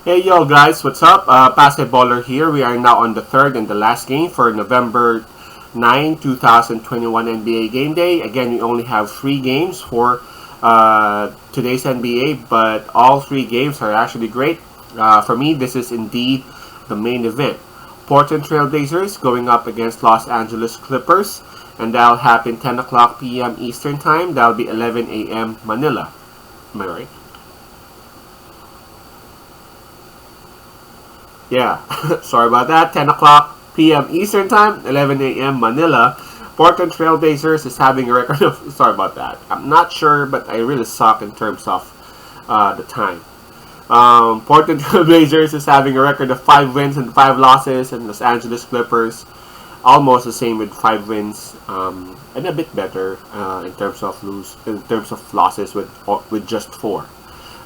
Hey yo guys, what's up? Basketballer here. We are now on the third and the last game for November 9, 2021 NBA Game Day. Again, we only have 3 games for today's NBA, but all 3 games are actually great. For me, this is indeed the main event. Portland Trailblazers going up against Los Angeles Clippers, and that'll happen 10 o'clock p.m. Eastern Time. That'll be 11 a.m. Manila. Am I right? Yeah, sorry about that. 10 o'clock p.m. Eastern Time, 11 a.m. Manila. Portland Trailblazers is having a record of. Sorry about that. I'm not sure, but I really suck in terms of the time. Portland Trailblazers is having a record of 5 wins and 5 losses, and Los Angeles Clippers almost the same with 5 wins, and a bit better in terms of losses with just 4.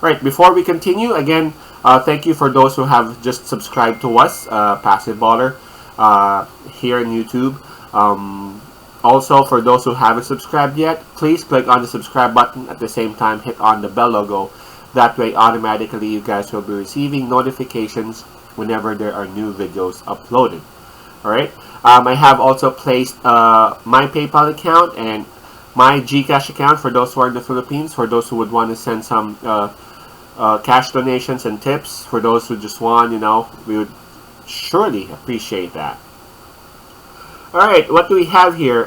Right, before we continue, again, thank you for those who have just subscribed to us, Passive Baller, here on YouTube. Also, for those who haven't subscribed yet, please click on the subscribe button. At the same time, hit on the bell logo. That way, automatically, you guys will be receiving notifications whenever there are new videos uploaded. Alright, I have also placed my PayPal account and my GCash account for those who are in the Philippines, for those who would want to send some cash donations and tips. For those who just want, we would surely appreciate that. Alright, what do we have here?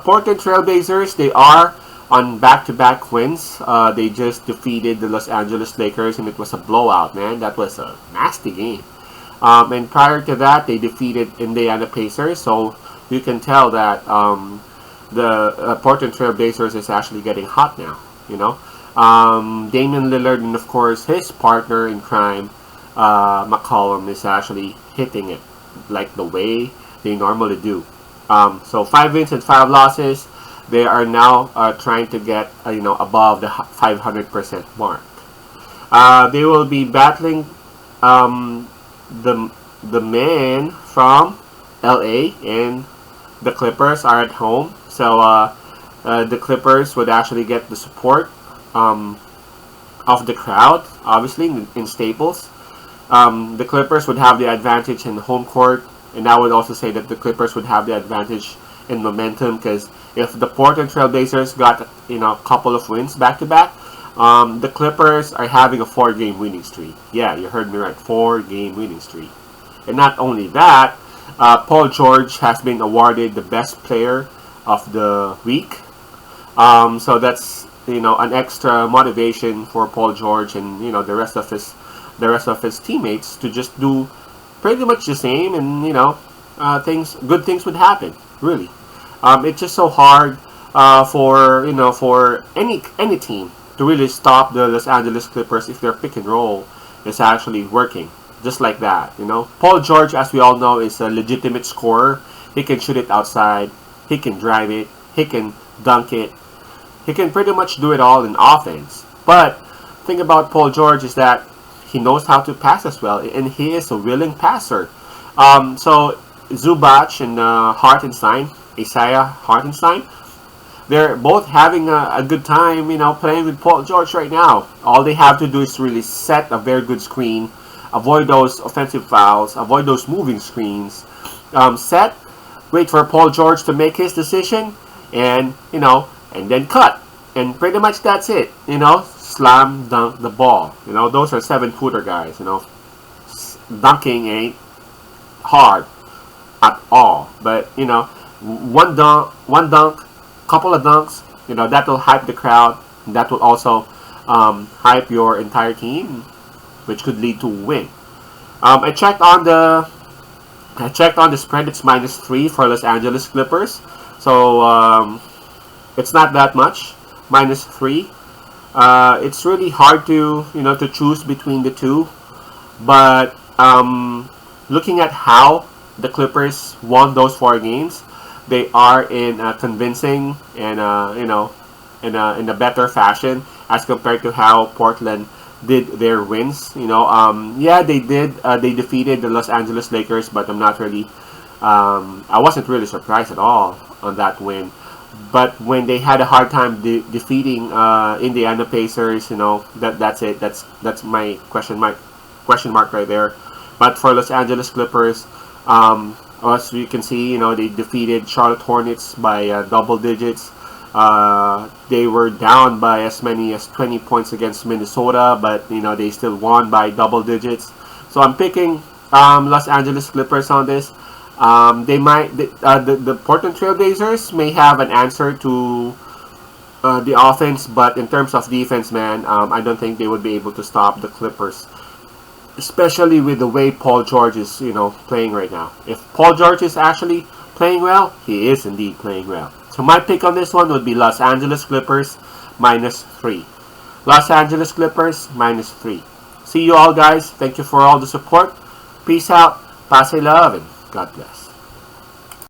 Portland Trailblazers, they are on back-to-back wins. They just defeated the Los Angeles Lakers, and it was a blowout, man. That was a nasty game. And prior to that, they defeated Indiana Pacers, so you can tell that the Portland Trailblazers is actually getting hot now, Damian Lillard and, of course, his partner in crime, McCollum, is actually hitting it like the way they normally do. So 5 wins and 5 losses. They are now trying to get above the 500% mark. They will be battling the man from LA, and the Clippers are at home. So the Clippers would actually get the support of the crowd, obviously, in Staples. The Clippers would have the advantage in home court, and I would also say that the Clippers would have the advantage in momentum, because if the Portland Trailblazers got a couple of wins back to back, the Clippers are having a 4-game winning streak. Yeah, you heard me right, 4-game winning streak. And not only that, Paul George has been awarded the best player of the week. So that's an extra motivation for Paul George and the rest of his teammates to just do pretty much the same, and good things would happen. Really, it's just so hard for any team to really stop the Los Angeles Clippers if their pick and roll is actually working just like that. Paul George, as we all know, is a legitimate scorer. He can shoot it outside. He can drive it. He can dunk it. He can pretty much do it all in offense. But thing about Paul George is that he knows how to pass as well, and he is a willing passer. So Zubac and Isaiah Hartenstein, they're both having a good time, playing with Paul George right now. All they have to do is really set a very good screen, avoid those offensive fouls, avoid those moving screens, wait for Paul George to make his decision, and then cut. And pretty much that's it, slam dunk the ball. Those are 7-footer guys, dunking ain't hard at all. But, one dunk, couple of dunks, that will hype the crowd. And that will also hype your entire team, which could lead to a win. I checked on the spread. It's -3 for Los Angeles Clippers. So it's not that much. -3. It's really hard to choose between the two. But looking at how the Clippers won those 4 games, they are in a convincing and in a better fashion as compared to how Portland did their wins. Yeah, they did. They defeated the Los Angeles Lakers, but I wasn't really surprised at all on that win. But when they had a hard time defeating Indiana Pacers, that's it. That's my question mark question mark right there. But for Los Angeles Clippers, as you can see, they defeated Charlotte Hornets by double digits. They were down by as many as 20 points against Minnesota, but they still won by double digits. So I'm picking Los Angeles Clippers on this. The Portland Trailblazers may have an answer to the offense, but in terms of defense, man, I don't think they would be able to stop the Clippers, especially with the way Paul George is, playing right now. If Paul George is actually playing well, he is indeed playing well. So my pick on this one would be Los Angeles Clippers -3. Los Angeles Clippers -3. See you all, guys. Thank you for all the support. Peace out. Pase love and God bless.